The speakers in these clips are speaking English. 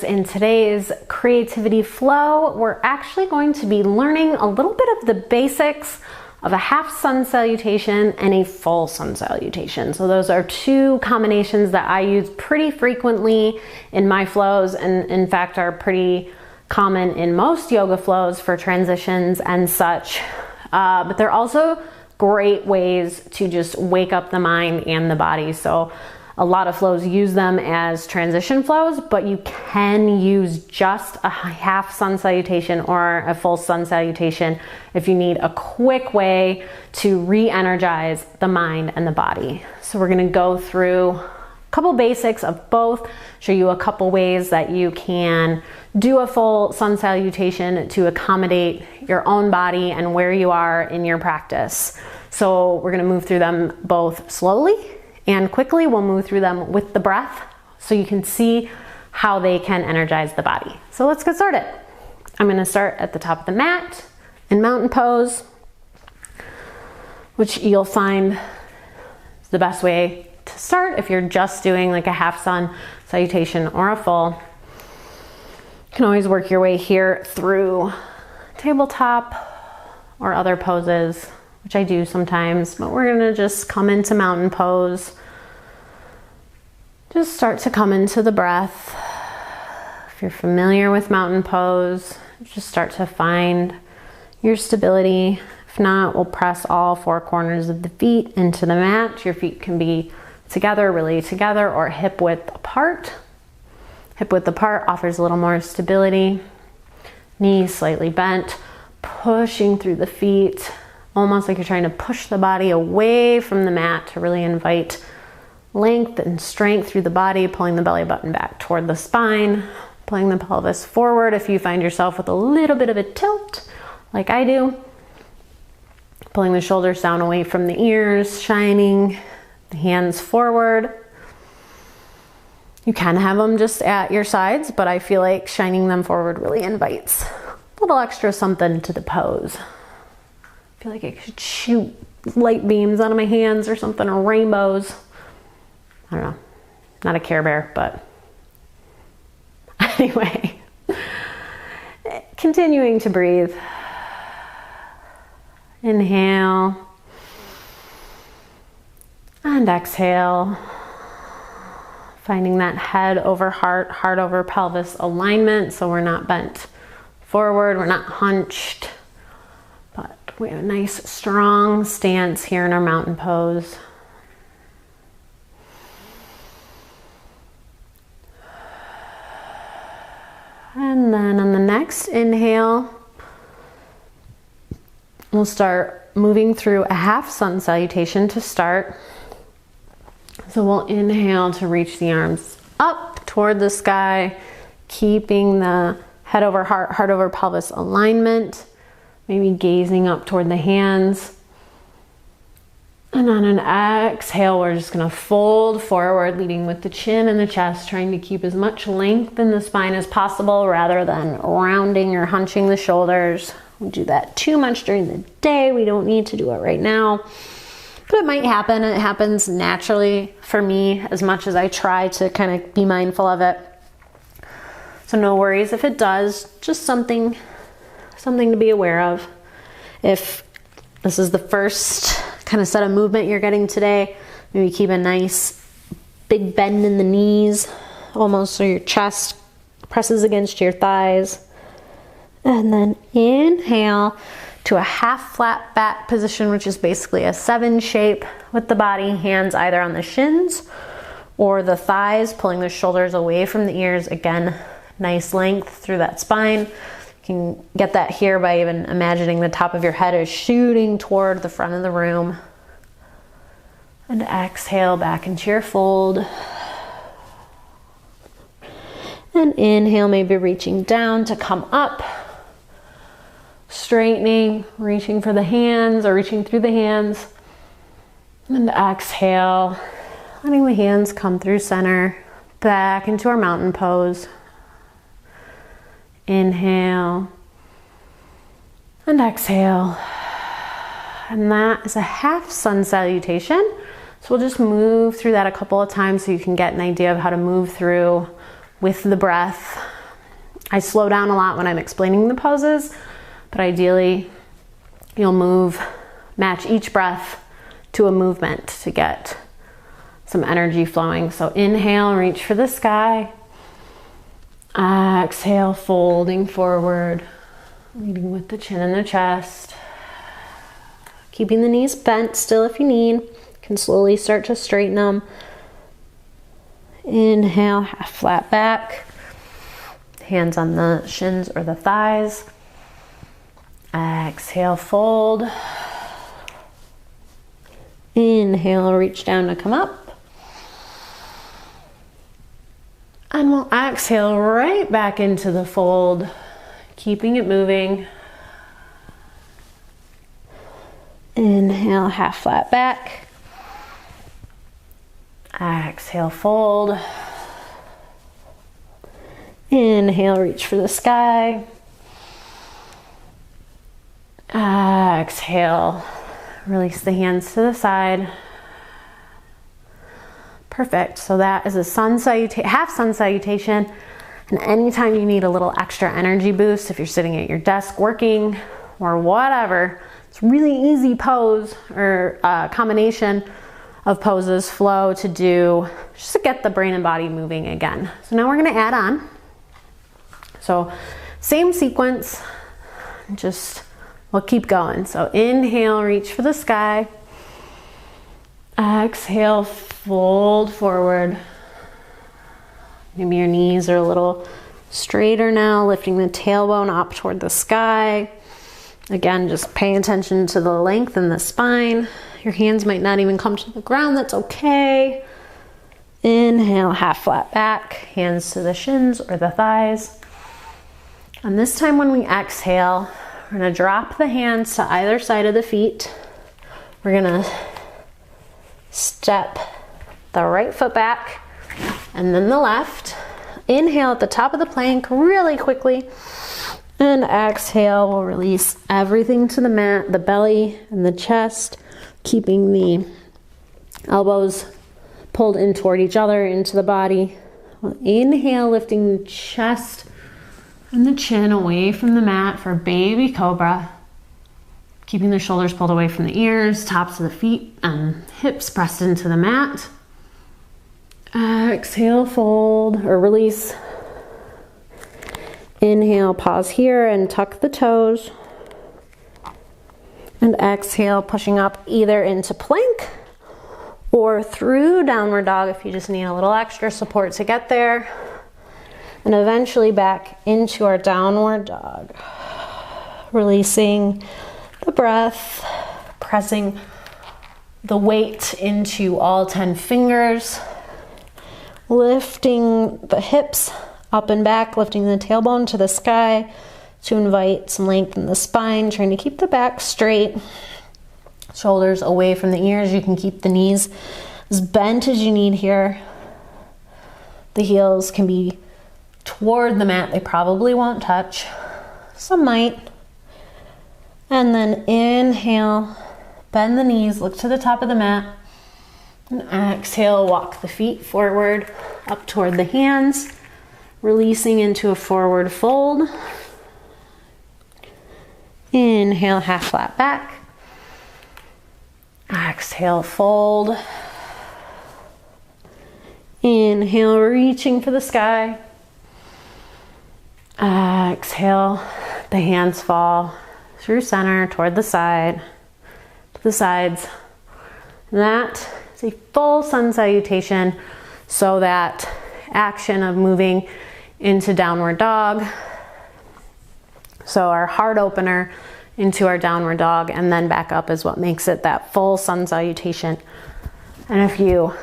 learners. In today's creativity flow, we're actually going to be learning a little bit of the basics of a half sun salutation and a full sun salutation. So those are two combinations that I use pretty frequently in my flows, and in fact are pretty common in most yoga flows for transitions and such. But they're also great ways to just wake up the mind and the body. So a lot of flows use them as transition flows, but you can use just a half sun salutation or a full sun salutation if you need a quick way to re-energize the mind and the body. So we're gonna go through a couple basics of both, show you a couple ways that you can do a full sun salutation to accommodate your own body and where you are in your practice. So we're gonna move through them both slowly and quickly. We'll move through them with the breath so you can see how they can energize the body. So let's get started. I'm gonna start at the top of the mat in mountain pose, which you'll find is the best way to start if you're just doing like a half sun salutation or a full. You can always work your way here through tabletop or other poses, which I do sometimes, but we're gonna just come into mountain pose. Just start to come into the breath. If you're familiar with mountain pose, just start to find your stability. If not, we'll press all four corners of the feet into the mat. Your feet can be together, really together, or hip width apart. Hip width apart offers a little more stability. Knees slightly bent, pushing through the feet, almost like you're trying to push the body away from the mat to really invite length and strength through the body, pulling the belly button back toward the spine, pulling the pelvis forward if you find yourself with a little bit of a tilt, like I do. Pulling the shoulders down away from the ears, shining the hands forward. You can have them just at your sides, but I feel like shining them forward really invites a little extra something to the pose. I feel like I could shoot light beams out of my hands or something, or rainbows. I don't know, not a Care Bear, but anyway. Continuing to breathe. Inhale and exhale. Finding that head over heart, heart over pelvis alignment, so we're not bent forward, we're not hunched. We have a nice strong stance here in our mountain pose. And then on the next inhale, we'll start moving through a half sun salutation to start. So we'll inhale to reach the arms up toward the sky, keeping the head over heart, heart over pelvis alignment. Maybe gazing up toward the hands. And on an exhale, we're just gonna fold forward, leading with the chin and the chest, trying to keep as much length in the spine as possible rather than rounding or hunching the shoulders. We do that too much during the day. We don't need to do it right now, but it might happen. It happens naturally for me as much as I try to kind of be mindful of it. So no worries if it does, just something to be aware of. If this is the first kind of set of movement you're getting today, maybe keep a nice big bend in the knees, almost so your chest presses against your thighs. And then inhale to a half flat back position, which is basically a 7 shape with the body, hands either on the shins or the thighs, pulling the shoulders away from the ears. Again, nice length through that spine. You can get that here by even imagining the top of your head is shooting toward the front of the room. And exhale back into your fold. And inhale, maybe reaching down to come up. Straightening, reaching for the hands or reaching through the hands. And exhale, letting the hands come through center, back into our mountain pose. Inhale and exhale. And that is a half sun salutation. So we'll just move through that a couple of times so you can get an idea of how to move through with the breath I slow down a lot when I'm explaining the poses, but ideally you'll match each breath to a movement to get some energy flowing. So inhale, reach for the sky. Exhale, folding forward, leading with the chin and the chest. Keeping the knees bent still if you need. You can slowly start to straighten them. Inhale, half flat back. Hands on the shins or the thighs. Exhale, fold. Inhale, reach down to come up. And we'll exhale right back into the fold, keeping it moving. Inhale, half flat back. Exhale, fold. Inhale, reach for the sky. Exhale, release the hands to the side. Perfect. So that is a half sun salutation. And anytime you need a little extra energy boost, if you're sitting at your desk working or whatever, it's a really easy pose or combination of poses flow to do just to get the brain and body moving again. So now we're going to add on. So same sequence, just we'll keep going. So inhale, reach for the sky. Exhale, fold forward. Maybe your knees are a little straighter now, lifting the tailbone up toward the sky. Again, just pay attention to the length in the spine. Your hands might not even come to the ground, that's okay. Inhale, half flat back, hands to the shins or the thighs. And this time when we exhale, we're gonna drop the hands to either side of the feet. We're gonna step the right foot back and then the left. Inhale at the top of the plank really quickly. And exhale, we'll release everything to the mat, the belly and the chest, keeping the elbows pulled in toward each other into the body. We'll inhale, lifting the chest and the chin away from the mat for baby cobra. Keeping the shoulders pulled away from the ears, tops of the feet and hips pressed into the mat. Exhale, fold or release. Inhale, pause here and tuck the toes. And exhale, pushing up either into plank or through downward dog if you just need a little extra support to get there. And eventually back into our downward dog. Releasing the breath, pressing the weight into all 10 fingers. Lifting the hips up and back, lifting the tailbone to the sky to invite some length in the spine, trying to keep the back straight. Shoulders away from the ears. You can keep the knees as bent as you need here. The heels can be toward the mat. They probably won't touch. Some might. And then inhale, bend the knees, look to the top of the mat. And exhale, walk the feet forward, up toward the hands, releasing into a forward fold. Inhale, half flat back. Exhale, fold. Inhale, reaching for the sky. Exhale, the hands fall through center, toward the side, to the sides. And that is a full sun salutation, so that action of moving into downward dog. So our heart opener into our downward dog and then back up is what makes it that full sun salutation. And if you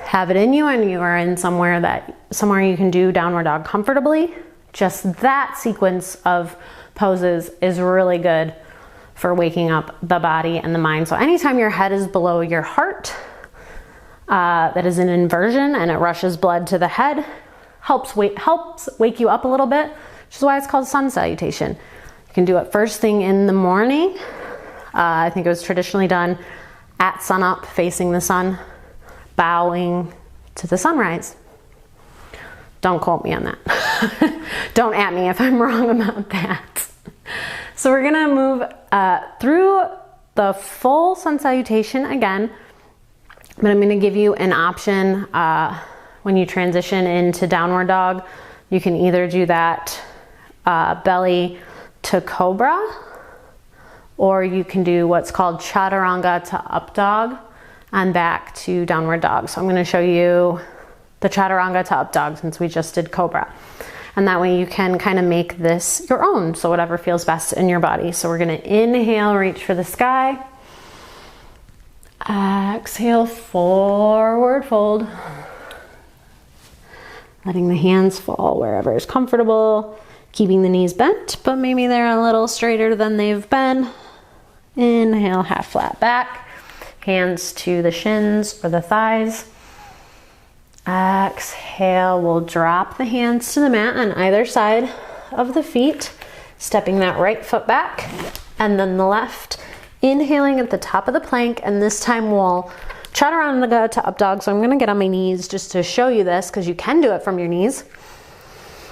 have it in you and you are in somewhere you can do downward dog comfortably, just that sequence of poses is really good for waking up the body and the mind. So anytime your head is below your heart, that is an inversion and it rushes blood to the head, helps wake you up a little bit, which is why it's called sun salutation. You can do it first thing in the morning. I think it was traditionally done at sunup, facing the sun, bowing to the sunrise. Don't quote me on that. Don't at me if I'm wrong about that. So we're gonna move through the full sun salutation again, but I'm gonna give you an option when you transition into downward dog. You can either do that belly to cobra, or you can do what's called chaturanga to up dog and back to downward dog. So I'm gonna show you the chaturanga to up dog since we just did cobra. And that way you can kind of make this your own, so whatever feels best in your body. So we're gonna inhale, reach for the sky. Exhale, forward fold. Letting the hands fall wherever is comfortable. Keeping the knees bent, but maybe they're a little straighter than they've been. Inhale, half flat back. Hands to the shins or the thighs. Exhale, we'll drop the hands to the mat on either side of the feet, stepping that right foot back and then the left. Inhaling at the top of the plank, and this time we'll chaturanga to up dog. So I'm gonna get on my knees just to show you this because you can do it from your knees.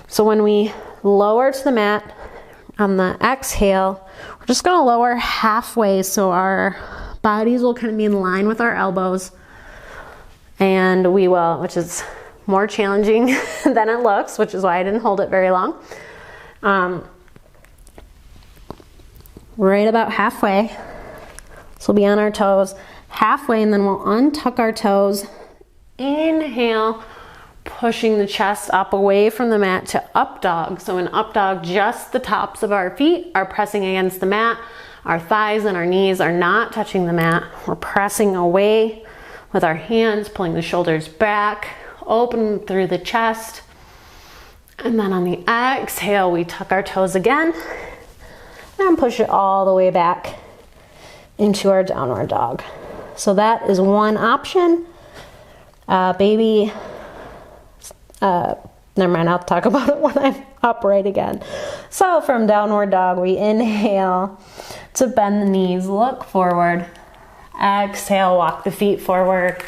So when we lower to the mat on the exhale, we're just gonna lower halfway so our bodies will kind of be in line with our elbows. And we will, which is more challenging than it looks, which is why I didn't hold it very long. Right about halfway. So we'll be on our toes halfway, and then we'll untuck our toes. Inhale, pushing the chest up away from the mat to up dog. So in up dog, just the tops of our feet are pressing against the mat. Our thighs and our knees are not touching the mat. We're pressing away with our hands, pulling the shoulders back, open through the chest. And then on the exhale, we tuck our toes again and push it all the way back into our downward dog. So that is one option. Never mind, I'll talk about it when I'm upright again. So from downward dog, we inhale to bend the knees, look forward. Exhale, walk the feet forward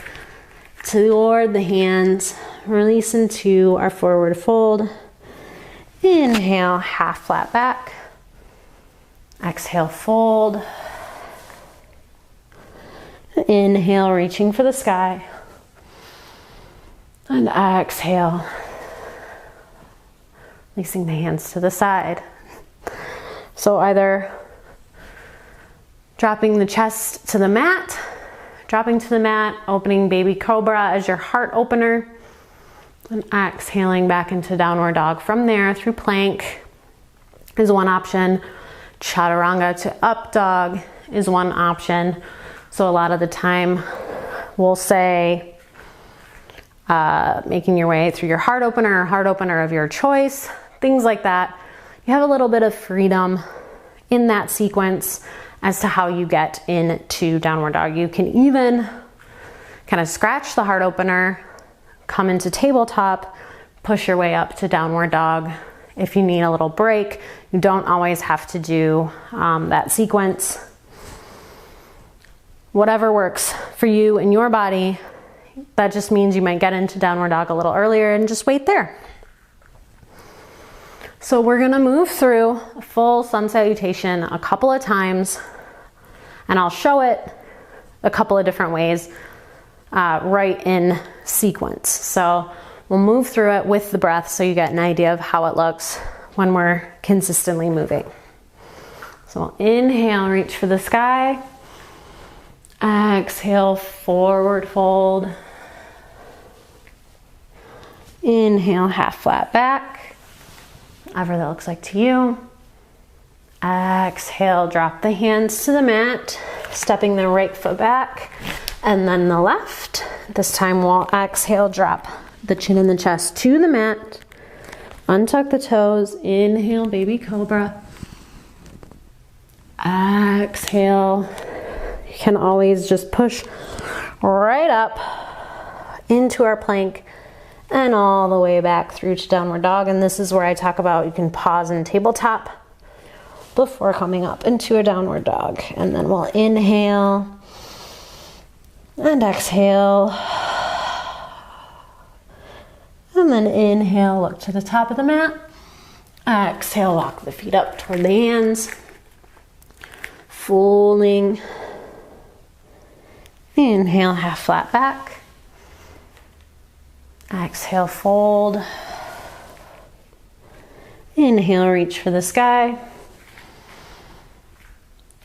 toward the hands. Release into our forward fold. Inhale, half flat back. Exhale, fold. Inhale, reaching for the sky. And exhale, releasing the hands to the side. So either dropping the chest to the mat, dropping to the mat, opening baby cobra as your heart opener, and exhaling back into downward dog. From there, through plank is one option. Chaturanga to up dog is one option. So a lot of the time we'll say making your way through your heart opener or heart opener of your choice, things like that. You have a little bit of freedom in that sequence as to how you get into downward dog. You can even kind of scratch the heart opener, come into tabletop, push your way up to downward dog. If you need a little break, you don't always have to do that sequence. Whatever works for you and your body, that just means you might get into downward dog a little earlier and just wait there. So we're gonna move through a full sun salutation a couple of times, and I'll show it a couple of different ways right in sequence. So we'll move through it with the breath so you get an idea of how it looks when we're consistently moving. So we'll inhale, reach for the sky. Exhale, forward fold. Inhale, half flat back. Whatever that looks like to you. Exhale, drop the hands to the mat, stepping the right foot back, and then the left. This time we'll exhale, drop the chin and the chest to the mat. Untuck the toes, inhale, baby cobra. Exhale. You can always just push right up into our plank and all the way back through to downward dog. And this is where I talk about you can pause in tabletop before coming up into a downward dog. And then we'll inhale and exhale. And then inhale, look to the top of the mat. Exhale, walk the feet up toward the hands. Folding. Inhale, half flat back. Exhale, fold. Inhale, reach for the sky.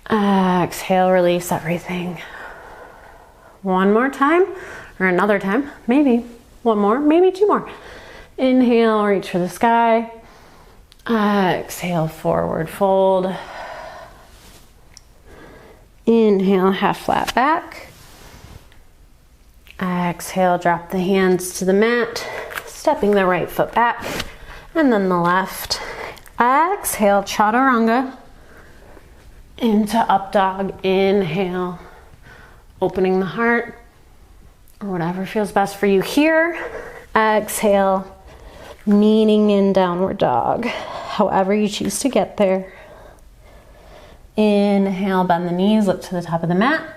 Exhale, release everything. One more time, or another time, maybe one more, maybe two more. Inhale, reach for the sky. Exhale, forward fold. Inhale, half flat back. Exhale, drop the hands to the mat, stepping the right foot back, and then the left. Exhale, chaturanga into up dog. Inhale, opening the heart, or whatever feels best for you here. Exhale, kneeling in downward dog, however you choose to get there. Inhale, bend the knees, look to the top of the mat.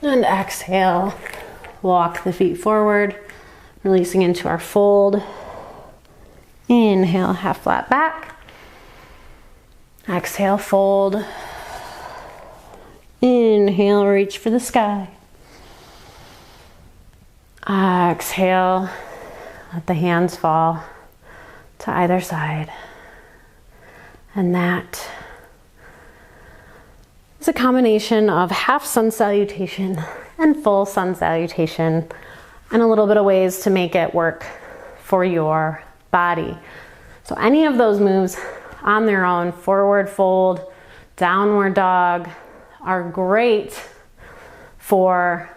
And exhale, walk the feet forward, releasing into our fold. Inhale, half flat back. Exhale, fold. Inhale, reach for the sky. Exhale, let the hands fall to either side. And that is a combination of half sun salutation and full sun salutation, and a little bit of ways to make it work for your body. So any of those moves on their own, forward fold, downward dog, are great for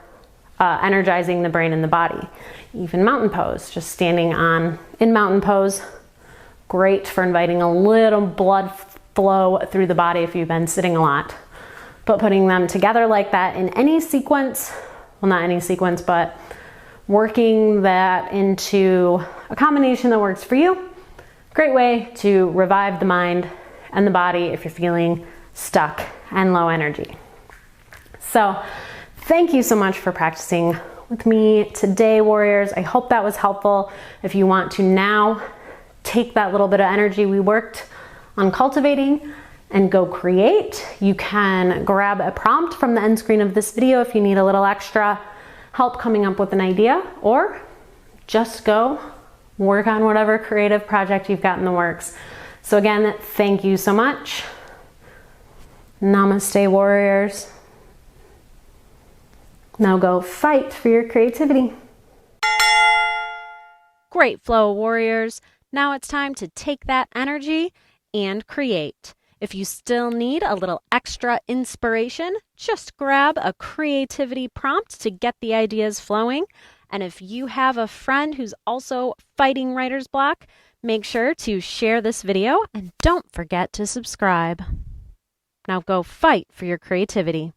energizing the brain and the body. Even mountain pose, just standing in mountain pose, great for inviting a little blood flow through the body if you've been sitting a lot. But putting them together like that in any sequence, well, not any sequence, but working that into a combination that works for you, great way to revive the mind and the body if you're feeling stuck and low energy. So thank you so much for practicing with me today, warriors. I hope that was helpful. If you want to now take that little bit of energy we worked on cultivating and go create, you can grab a prompt from the end screen of this video if you need a little extra help coming up with an idea, or just go work on whatever creative project you've got in the works. So again, thank you so much. Namaste, warriors. Now go fight for your creativity. Great flow, warriors. Now it's time to take that energy and create. If you still need a little extra inspiration, just grab a creativity prompt to get the ideas flowing. And if you have a friend who's also fighting writer's block, make sure to share this video and don't forget to subscribe. Now go fight for your creativity.